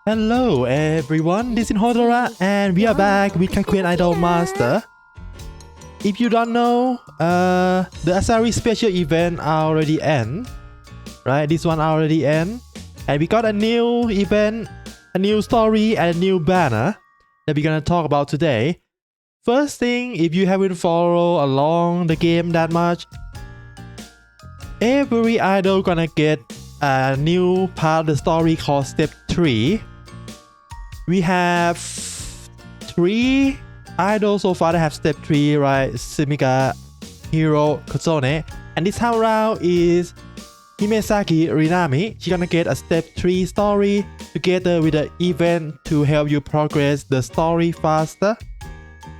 Hello everyone, this is Hodora and we are back with Kakuen Idol Master. If you don't know, the Asari special event already end, right? This one already end, and we got a new event, a new story, and a new banner that we're gonna talk about today. First thing, if you haven't followed along the game that much, every idol gonna get a new part of the story called Step 3. We have 3 idols so far that have Step 3, right? Sumika, Hiro, Kotsune. And this time around is Himesaki Rinami. She's gonna get a Step 3 story together with the event to help you progress the story faster.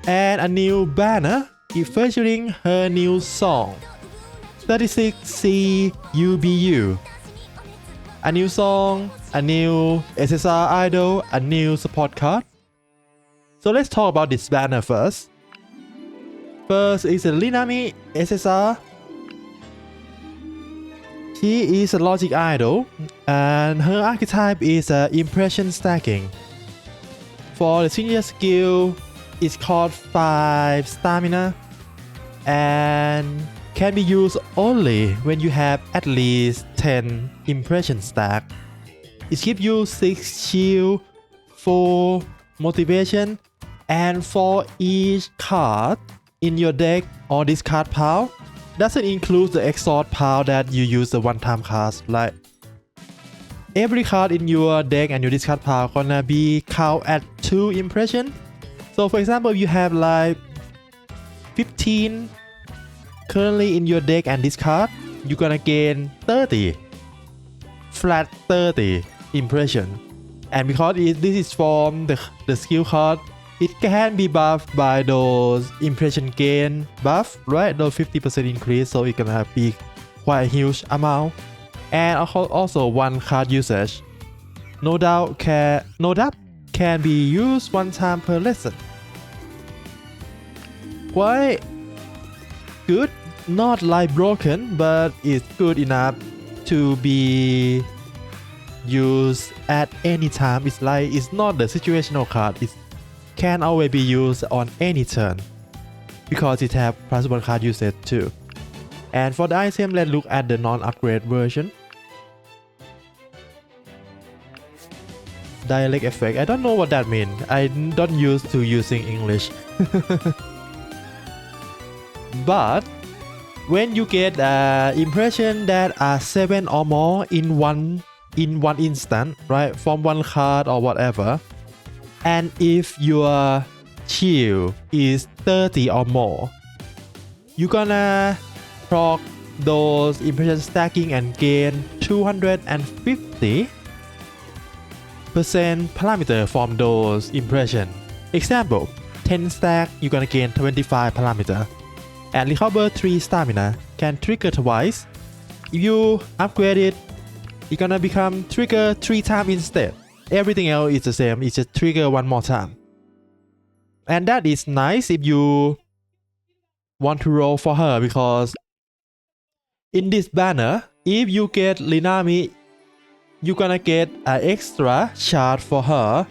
And a new banner featuring her new song, 36C UBU. A new song, a new SSR idol, a new support card. So let's talk about this banner first. First is a Rinami SSR. She is a logic idol and her archetype is impression stacking. For the senior skill, it's called 5 stamina and can be used only when you have at least 10 impression stack. It gives you 6 shield, 4 motivation, and for each card in your deck or discard pile. Doesn't include the exhaust pile that you use the one-time cards. Like every card in your deck and your discard pile gonna be count at 2 impression. So for example, you have like 15 currently in your deck and discard, you're gonna gain 30, flat 30 impression. And because this is from the skill card, it can be buffed by those impression gain buff, right? Those 50% increase, so it's gonna be quite a huge amount. And also one card usage. No doubt can be used one time per lesson. Quite good. Not like broken, but it's good enough to be used at any time. It's like it's not the situational card. It can always be used on any turn because it have +1 card usage too. And for the item, let's look at the non-upgrade version. Dialect effect. I don't know what that means. I don't used to using English. But when you get impression that are 7 or more in one instant, right, from one card or whatever, and if your shield is 30 or more, you're gonna proc those impression stacking and gain 250% parameter from those impression. Example, 10 stack, you're gonna gain 25 parameter. And recover 3 stamina can trigger twice. If you upgrade it, it's gonna become trigger 3 times instead. Everything else is the same, it's just trigger 1 more time. And that is nice if you want to roll for her, because in this banner, if you get Rinami, you're gonna get an extra shard for her.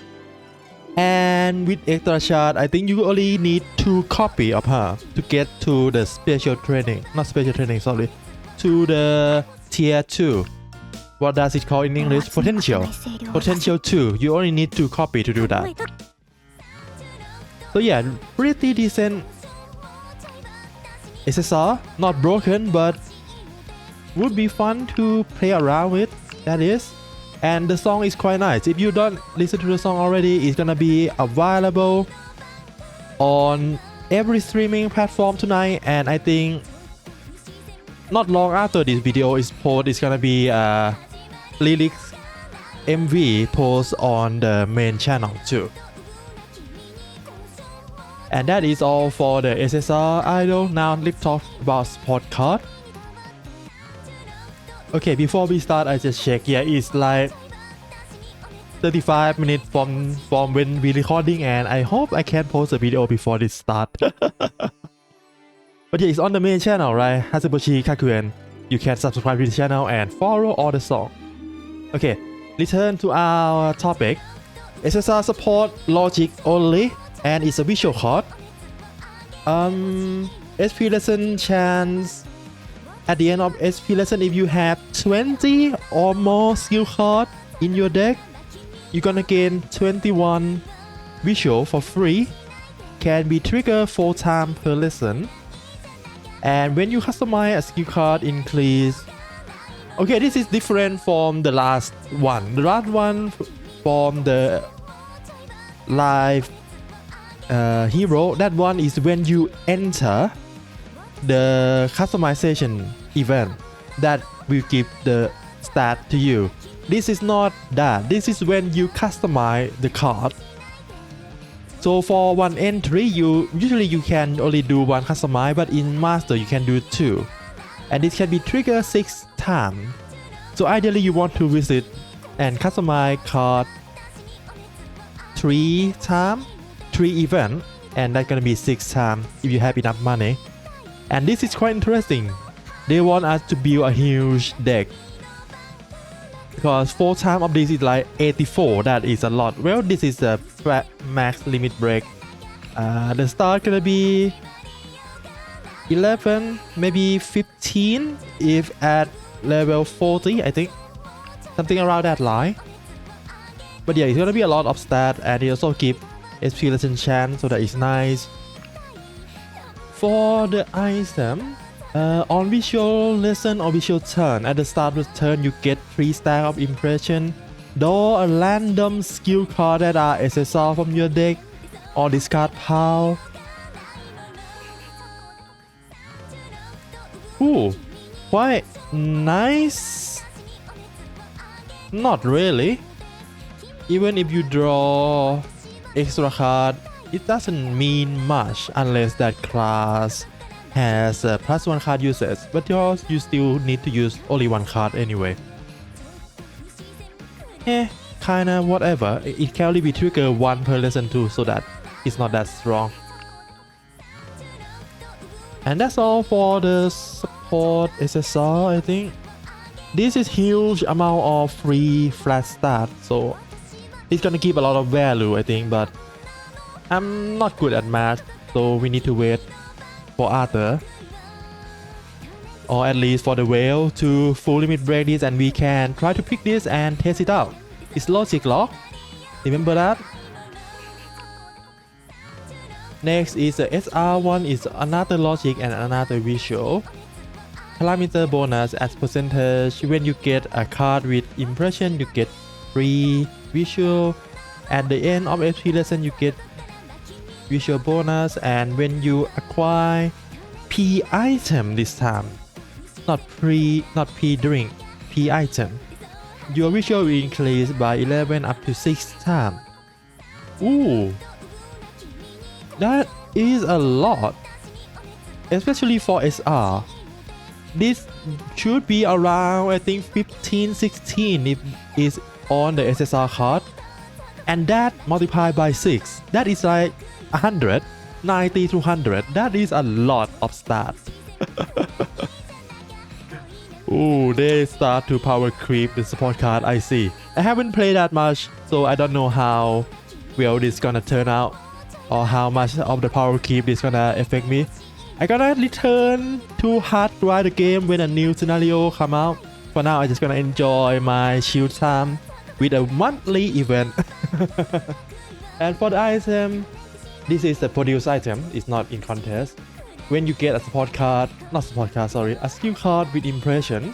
And with extra shard, I think you only need 2 copies of her to get to the special training. Not special training, sorry. To the tier 2. What does it call in English? Potential. Potential 2. You only need 2 copies to do that. So yeah, pretty decent SSR. Not broken, but would be fun to play around with. That is. And the song is quite nice. If you don't listen to the song already, it's gonna be available on every streaming platform tonight. And I think not long after this video is posted, it's gonna be a lyrics MV post on the main channel too. And that is all for the SSR idol. Now let's talk about support card. Okay, before we start, I just check. Yeah, it's like 35 minutes from when we recording, and I hope I can post a video before this start. But yeah, it's on the main channel, right? Hasabushi Kakuen. You can subscribe to the channel and follow all the songs. Okay, return to our topic. SSR support logic only, and it's a visual card. SP lesson chance at the end of SP lesson, if you have 20 or more skill card in your deck, you're gonna gain 21 visual for free. Can be triggered 4 times per lesson. And when you customize a skill card increase. Okay, this is different from the last one. The last one from the live hero, that one is when you enter the customization event that will give the stat to you. This is not that. This is when you customize the card. So for one entry, usually you can only do one customize, but in master you can do 2, and this can be triggered 6 times. So ideally you want to visit and customize card 3 times, 3 events, and that's gonna be 6 times if you have enough money. And this is quite interesting. They want us to build a huge deck, because 4 times of this is like 84. That is a lot. Well, this is a max limit break. The start gonna be 11, maybe 15 if at level 40, I think, something around that line. But yeah, it's gonna be a lot of stat, and it also give SP lesson chance, so that is nice. For the item, on visual lesson or visual turn, at the start of the turn you get 3 stack of impression. Draw a random skill card that are SSR from your deck or discard pile. Ooh, quite nice. Not really. Even if you draw extra card, it doesn't mean much unless that class has a +1 card usage, but you still need to use only 1 card anyway. Kinda whatever. It can only be triggered 1 per lesson too, so that it's not that strong. And that's all for the support SSR, I think. This is huge amount of free flat stat, so it's gonna give a lot of value, I think, but I'm not good at math, so we need to wait for Arthur, or at least for the whale, to full limit break this, and we can try to pick this and test it out. It's logic lock, remember that? Next is the SR1, is another logic and another visual. Parameter bonus as percentage. When you get a card with impression, you get free visual. At the end of every lesson you get visual bonus, and when you acquire P item this time, not P drink, P item, your visual will increase by 11 up to 6 times. Ooh, that is a lot, especially for SR. This should be around, I think, 15-16 if it's on the SSR card, and that multiplied by 6, that is like 100, 90 to 100. That is a lot of stats. Ooh, they start to power creep the support card, I see. I haven't played that much, so I don't know how well this gonna turn out, or how much of the power creep is gonna affect me. I gonna return to hard grind the game when a new scenario come out. For now, I just gonna enjoy my chill time with a monthly event. And for the item, this is the produced item, it's not in contest. When you get a a skill card with impression,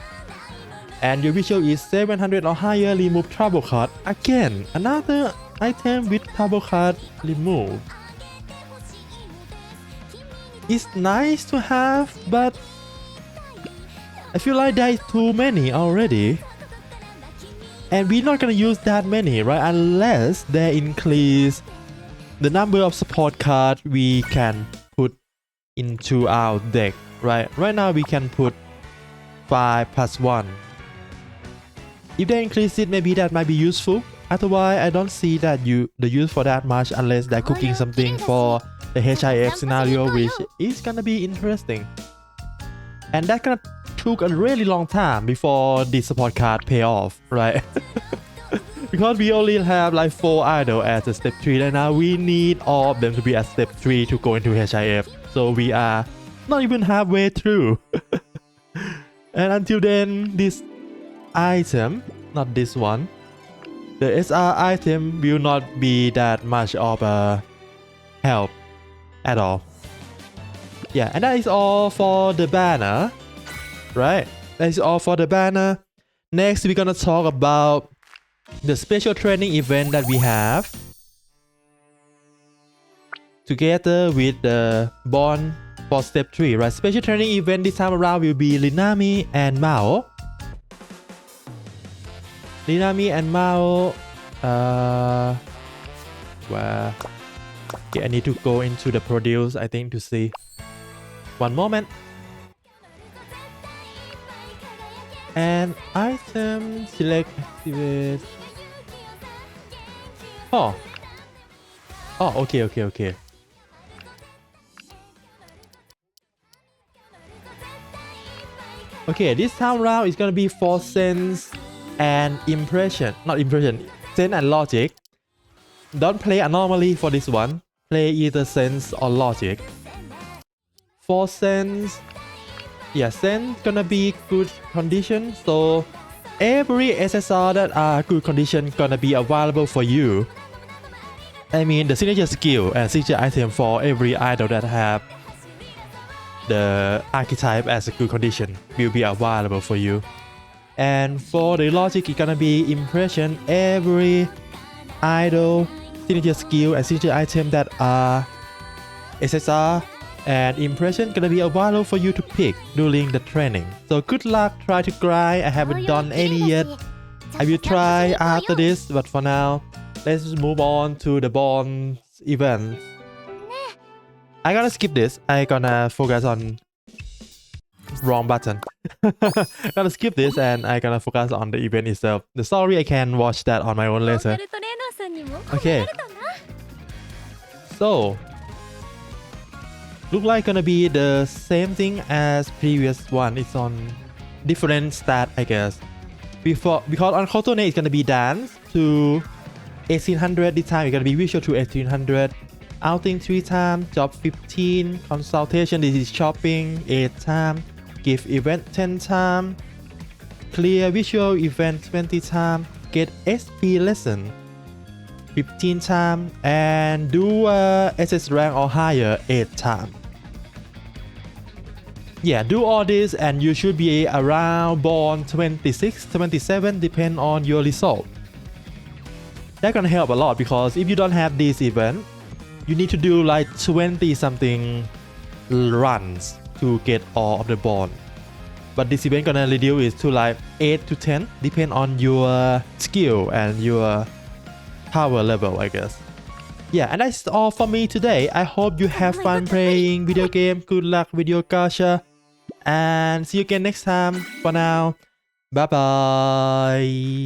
and your visual is 700 or higher, remove trouble card. Again, another item with trouble card removed. It's nice to have, but I feel like there is too many already. And we're not gonna use that many, right? Unless they increase the number of support cards we can put into our deck, right? Right now we can put 5 + 1. If they increase it, maybe that might be useful. Otherwise, I don't see that the use for that much, unless they're cooking something for the HIF scenario, which is gonna be interesting. And that gonna took a really long time before the support card pay off, right? because we only have like 4 idol as a step 3 and now we need all of them to be at step 3 to go into HIF. So we are not even halfway through. And until then, this item, not this one, the SR item will not be that much of a help at all. Yeah, and that is all for the banner, right? That is all for the banner. Next, we're gonna talk about the special training event that we have together with the bond for step 3, right? Special training event this time around will be Rinami and Mao. Rinami and Mao, where? Okay, I need to go into the produce, I think, to see. One moment. And item select activate. Oh, okay. Okay, this time round is gonna be for sense and impression. Not impression, sense and logic. Don't play anomaly for this one. Play either sense or logic. For sense, yeah, sense gonna be good condition. So every SSR that are good condition gonna be available for you. I mean the signature skill and signature item for every idol that have the archetype as a good condition will be available for you. And for the logic, it's gonna be impression. Every idol, signature skill and signature item that are SSR and impression gonna be available for you to pick during the training. So good luck, try to grind. I haven't done any yet. I will try after this, but for now, let's move on to the Bond event. I gotta skip this. I gonna focus on wrong button. Gotta skip this and I gonna focus on the event itself. The story I can watch that on my own later. Okay. So look like gonna be the same thing as previous one. It's on different stat, I guess. Because on Kotone it's gonna be dance to 1800. This time it's gonna be visual to 1800. Outing 3 times, job 15, consultation, this is shopping 8 times, gift event 10 times, clear visual event 20 times, get SP lesson 15 times, and do SS rank or higher 8 times. Yeah, do all this and you should be around Bond 26, 27, depend on your result. That's gonna help a lot because if you don't have this event, you need to do like 20 something runs to get all of the bond. But this event gonna reduce it to like 8 to 10, depend on your skill and your power level, I guess. Yeah, and that's all for me today. I hope you have fun playing video game. Good luck with your gacha. And see you again next time. For now, bye bye.